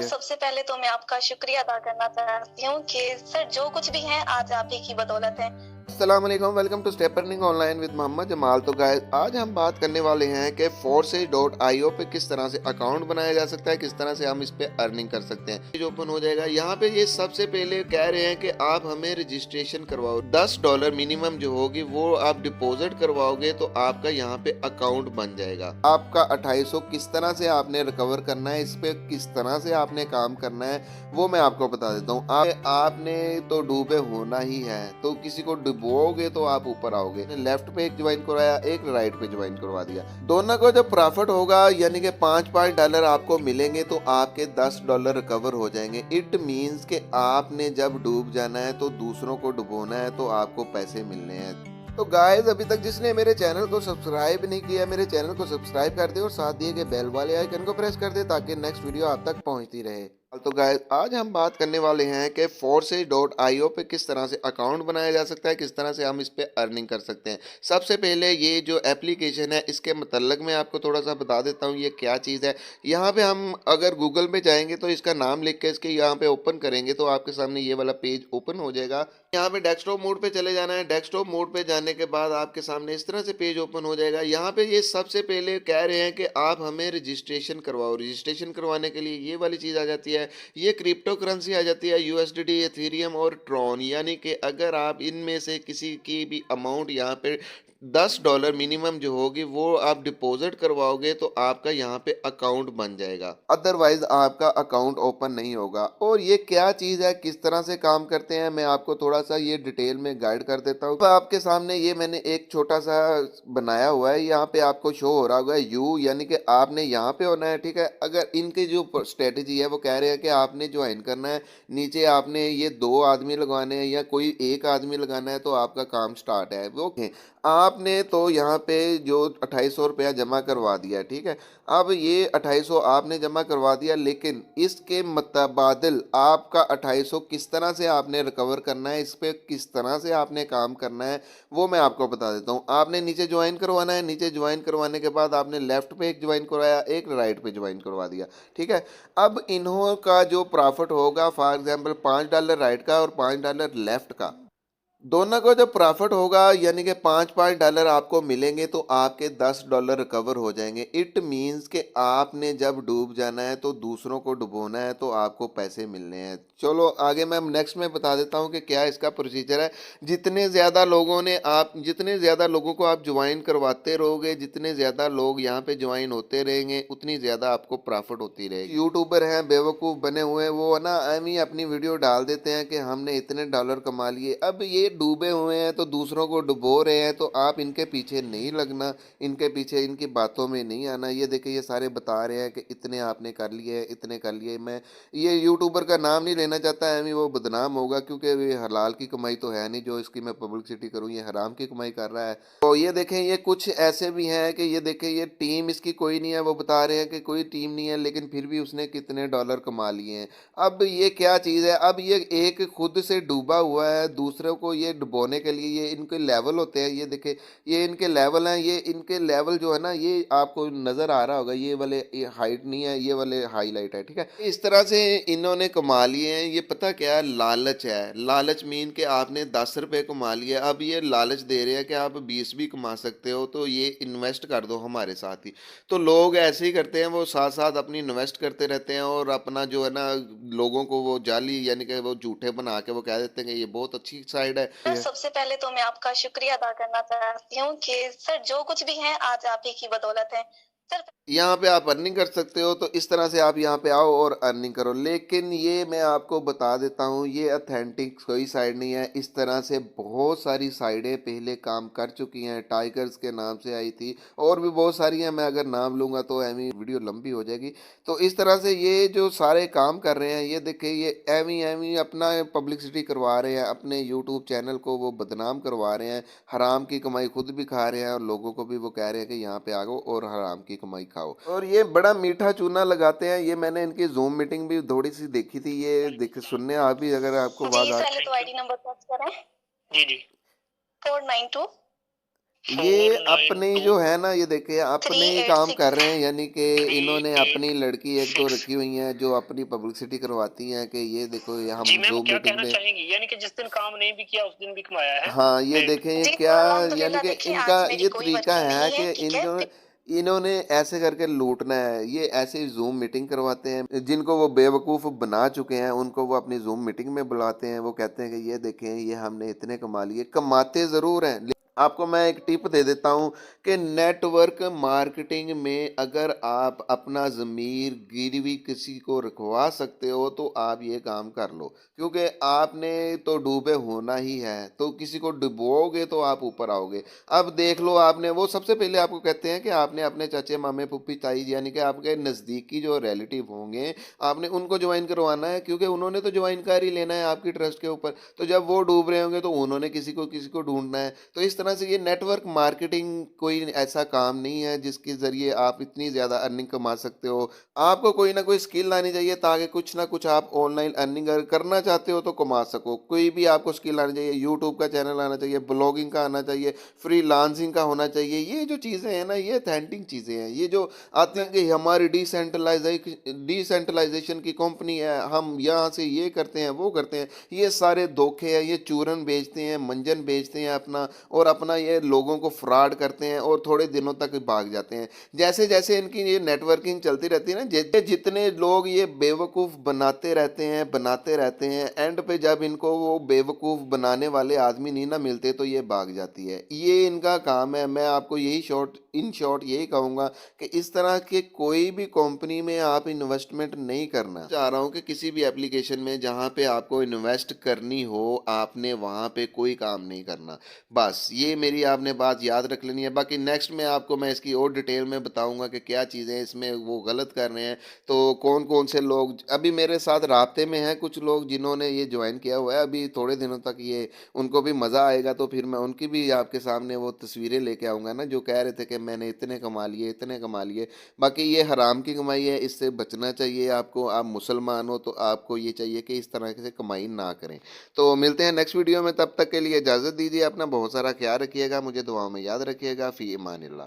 सबसे पहले तो मैं आपका शुक्रिया अदा करना चाहती हूँ कि सर जो कुछ भी है आज आप ही की बदौलत है। अस्सलाम वालेकुम, welcome to step earning online with Mohammad Jamal. तो गाइस आज हम बात करने वाले हैं कि forces.io पे किस तरह से अकाउंट बनाया जा सकता है, किस तरह से हम इस पे अर्निंग कर सकते हैं। पेज ओपन हो जाएगा। यहाँ पे ये सबसे पहले कह रहे हैं कि आप हमें रजिस्ट्रेशन करवाओ, $10 मिनिमम जो होगी वो आप डिपॉजिट करवाओगे तो आपका यहाँ पे अकाउंट बन जाएगा। आपका 2800 किस तरह से आपने रिकवर करना है, इस पे किस तरह से आपने काम करना है वो मैं आपको बता देता हूँ। आपने तो डूबे होना ही है, तो किसी को डुबोगे तो आप ऊपर आओगे। लेफ्ट पे एक ज्वाइन करवाया, एक राइट पे ज्वाइन करवा दिया। दोनों को जब प्रॉफिट होगा यानी कि $5 आपको मिलेंगे तो आपके $10 रिकवर हो जाएंगे। इट मीन्स कि आपने जब डूब जाना है तो दूसरों को डुबोना है तो आपको पैसे मिलने हैं। तो गाइस अभी तक जिसने मेरे चैनल को सब्सक्राइब नहीं किया, मेरे चैनल को सब्सक्राइब कर दे और साथ दिए गए बेल वाले आइकन को प्रेस कर दे ताकि नेक्स्ट वीडियो आप तक पहुंचती रहे। तो गाइस आज हम बात करने वाले हैं कि forces.io पे किस तरह से अकाउंट बनाया जा सकता है, किस तरह से हम इस पे अर्निंग कर सकते हैं। सबसे पहले ये जो एप्लीकेशन है इसके मतलब मैं आपको थोड़ा सा बता देता हूँ ये क्या चीज़ है। यहाँ पे हम अगर गूगल पे जाएंगे तो इसका नाम लिख के इसके यहाँ पे ओपन करेंगे तो आपके सामने ये वाला पेज ओपन हो जाएगा। यहाँ पे डेस्कटॉप मोड पे चले जाना है। डेस्कटॉप मोड पे जाने के बाद आपके सामने इस तरह से पेज ओपन हो जाएगा। यहाँ पे ये सबसे पहले कह रहे हैं कि आप हमें रजिस्ट्रेशन करवाओ। रजिस्ट्रेशन करवाने के लिए ये वाली चीज़ आ जाती है, ये क्रिप्टो करेंसी आ जाती है, यूएसडीटी, एथेरियम और ट्रॉन। यानी कि अगर आप इनमें से किसी की भी अमाउंट यहाँ पे $10 मिनिमम जो होगी वो आप डिपॉजिट करवाओगे तो आपका यहाँ पे अकाउंट बन जाएगा, अदरवाइज आपका अकाउंट ओपन नहीं होगा। और ये क्या चीज़ है, किस तरह से काम करते हैं, मैं आपको थोड़ा सा ये डिटेल में गाइड कर देता हूँ। आपके सामने ये मैंने एक छोटा सा बनाया हुआ है, यहाँ पे आपको शो हो रहा होगा यू, यानी कि आपने यहाँ पे होना है। ठीक है, अगर इनके जो स्ट्रेटेजी है वो कह रहे हैं कि आपने ज्वाइन करना है, नीचे आपने ये 2 आदमी लगवाने हैं या कोई एक आदमी लगाना है तो आपका काम स्टार्ट है। वो आपने तो यहाँ पे जो 2800 रुपया जमा करवा दिया, ठीक है। अब ये 2800 आपने जमा करवा दिया, लेकिन इसके मुतबादिल आपका 2800 किस तरह से आपने रिकवर करना है, इस पे किस तरह से आपने काम करना है वो मैं आपको बता देता हूँ। आपने नीचे ज्वाइन करवाना है, नीचे ज्वाइन करवाने के बाद आपने लेफ्ट पे एक ज्वाइन करवाया, एक राइट पे ज्वाइन करवा दिया, ठीक है। अब इन्हों का जो प्रॉफिट होगा, फॉर एग्जाम्पल $5 राइट का और $5 लेफ्ट का, दोनों को जब प्रॉफिट होगा यानी कि $5 आपको मिलेंगे तो आपके $10 रिकवर हो जाएंगे। इट मीन्स कि आपने जब डूब जाना है तो दूसरों को डुबोना है तो आपको पैसे मिलने हैं। चलो आगे मैं नेक्स्ट में बता देता हूँ कि क्या इसका प्रोसीजर है। जितने ज़्यादा लोगों को आप ज्वाइन करवाते रहोगे, जितने ज़्यादा लोग यहाँ पे ज्वाइन होते रहेंगे, उतनी ज़्यादा आपको प्रॉफिट होती रहेगी। यूट्यूबर हैं बेवकूफ़ बने हुए, वो ना एम ही अपनी वीडियो डाल देते हैं कि हमने इतने डॉलर कमा लिए। अब ये डूबे हुए हैं तो दूसरों को डुबो रहे हैं, तो आप इनके पीछे नहीं लगना, इनके पीछे इनकी बातों में नहीं आना। ये देखिए ये सारे बता रहे हैं कि इतने आपने कर लिए, इतने कर लिए। मैं ये यूट्यूबर का नाम नहीं लेना चाहता है, वो बदनाम होगा क्योंकि ये हलाल की कमाई तो है नहीं जो इसकी मैं पब्लिसिटी करूँ, ये हराम की कमाई कर रहा है। तो ये देखें ये कुछ ऐसे भी हैं कि ये देखें ये टीम इसकी कोई नहीं है, वो बता रहे हैं कि कोई टीम नहीं है, लेकिन फिर भी उसने कितने डॉलर कमा लिए हैं। अब ये क्या चीज़ है, अब ये एक खुद से डूबा हुआ है, दूसरों को ये डुबोने के लिए ये इनके लेवल होते हैं। ये देखे ये इनके लेवल हैं, ये इनके लेवल जो है ना ये आपको नज़र आ रहा होगा, ये वाले ये हाइट नहीं है, ये वाले हाईलाइट है, ठीक है। इस तरह से इन्होंने कमा लिए हैं। ये पता क्या है, लालच है। लालच मीन के आपने ₹10 कमा लिया, अब ये लालच दे रहे हैं कि आप 20 भी कमा सकते हो तो ये इन्वेस्ट कर दो हमारे साथ ही। तो लोग ऐसे ही करते हैं, वो साथ साथ अपनी इन्वेस्ट करते रहते हैं और अपना जो है ना लोगों को वो जाली यानी कि वो झूठे बना के वो कह देते हैं कि ये बहुत अच्छी साइड है। सबसे पहले तो मैं आपका शुक्रिया अदा करना चाहती हूँ कि सर जो कुछ भी है आज आप ही की बदौलत है। सर यहाँ पे आप अर्निंग कर सकते हो, तो इस तरह से आप यहाँ पे आओ और अर्निंग करो। लेकिन ये मैं आपको बता देता हूँ ये अथेंटिक कोई साइड नहीं है। इस तरह से बहुत सारी साइडें पहले काम कर चुकी हैं, टाइगर्स के नाम से आई थी और भी बहुत सारी हैं। मैं अगर नाम लूँगा तो एमी वीडियो लंबी हो जाएगी। तो इस तरह से ये जो सारे काम कर रहे हैं, ये देखिए ये एमी एमी अपना पब्लिसिटी करवा रहे हैं, अपने यूट्यूब चैनल को वो बदनाम करवा रहे हैं, हराम की कमाई खुद भी खा रहे हैं और लोगों को भी वो कह रहे हैं कि यहाँ पे आ गो और हराम की कमाई खाओ। और ये बड़ा मीठा चूना लगाते हैं। ये मैंने इनकी जूम मीटिंग भी थोड़ी सी देखी थी, ये देख सुनने आप भी अगर आपको जी आवाज आ पहले तो आईडी नंबर सर्च करें। जी जी 492 ये अपने ही 492 जो है ना, ये देखिए थ्री अपने ही एट काम कर सिक्स रहे हैं, यानी कि इन्होंने अपनी लड़की एक दो 386। रखी हुई हैं जो अपनी पब्लिसिटी करवाती हैं कि ये देखो ये जी हम मैम, ज़ूम क्या मीटिंग कहना में। चाहेंगी? यानी कि जिस दिन काम नहीं भी किया उस दिन भी कमाया है हाँ, ये नेट। देखें ये जी, क्या, यानी अल्हम्दुलिल्लाह कि देखिए इनका आज मेरी ये कोई तरीका वर्किंग है नहीं है, कि ठीक है? इन्होंने ऐसे करके लूटना है। ये ऐसे ही ज़ूम मीटिंग करवाते हैं, जिनको वो बेवकूफ़ बना चुके हैं, उनको वो अपनी ज़ूम मीटिंग में बुलाते हैं। वो कहते हैं कि ये देखें, ये हमने इतने कमा लिए। कमाते ज़रूर हैं, आपको मैं एक टिप दे देता हूँ कि नेटवर्क मार्केटिंग में अगर आप अपना ज़मीर गिरवी किसी को रखवा सकते हो, तो आप ये काम कर लो। क्योंकि आपने तो डूबे होना ही है, तो किसी को डुबोओगे तो आप ऊपर आओगे। अब देख लो, आपने वो सबसे पहले आपको कहते हैं कि आपने अपने चाचे, मामे, फूफी, ताई, यानी कि आपके नज़दीकी जो रिलेटिव होंगे, आपने उनको जॉइन करवाना है, क्योंकि उन्होंने तो जॉइन कर ही लेना है आपकी ट्रस्ट के ऊपर। तो जब वो डूब रहे होंगे तो उन्होंने किसी को ढूँढना है। तो इस तरह से ये नेटवर्क मार्केटिंग कोई ऐसा काम नहीं है जिसके ज़रिए आप इतनी ज़्यादा अर्निंग कमा सकते हो। आपको कोई ना कोई स्किल आनी चाहिए, ताकि कुछ ना कुछ आप ऑनलाइन अर्निंग अगर करना चाहते हो तो कमा सको। कोई भी आपको स्किल आनी चाहिए, यूट्यूब का चैनल आना चाहिए, ब्लॉगिंग का आना चाहिए, फ्रीलांसिंग का होना चाहिए। ये जो चीज़ें हैं ना, ये ऑथेंटिक चीज़ें हैं। ये जो आती हैं कि हमारी डिसेंट्रलाइजेशन की कंपनी है, हम यहाँ से ये करते हैं, वो करते हैं। ये सारे धोखे हैं, ये चूरन बेचते हैं, मंजन बेचते हैं अपना, और अपना ये लोगों को फ्रॉड करते हैं और थोड़े दिनों तक भाग जाते हैं। जैसे-जैसे इनकी ये नेटवर्किंग चलती रहती है ना, जितने लोग ये बेवकूफ़ बनाते रहते हैं, एंड पे जब इनको वो बेवकूफ़ बनाने वाले आदमी नहीं ना मिलते, तो ये भाग जाती है। ये इनका काम है। मैं आपको यही इन शॉर्ट यही कहूँगा कि इस तरह के कोई भी कंपनी में आप इन्वेस्टमेंट नहीं करना। चाह रहा हूँ कि किसी भी एप्लीकेशन में जहाँ पे आपको इन्वेस्ट करनी हो, आपने वहाँ पे कोई काम नहीं करना। बस ये मेरी आपने बात याद रख लेनी है। बाकी नेक्स्ट में आपको मैं इसकी और डिटेल में बताऊँगा कि क्या चीज़ें इसमें वो गलत कर रहे हैं। तो कौन-कौन से लोग अभी मेरे साथ राब्ते में हैं, कुछ लोग जिन्होंने ये जॉइन किया हुआ है, अभी थोड़े दिनों तक ये उनको भी मज़ा आएगा, तो फिर मैं उनकी भी आपके सामने वो तस्वीरें लेके आऊँगा ना, जो कह रहे थे कि मैंने इतने कमा लिए, इतने कमा लिए। बाकी ये हराम की कमाई है, इससे बचना चाहिए आपको। आप मुसलमान हो तो आपको ये चाहिए कि इस तरह से कमाई ना करें। तो मिलते हैं नेक्स्ट वीडियो में, तब तक के लिए इजाज़त दीजिए। अपना बहुत सारा ख्याल रखिएगा, मुझे दुआओं में याद रखिएगा। फ़ी अमानिल्लाह।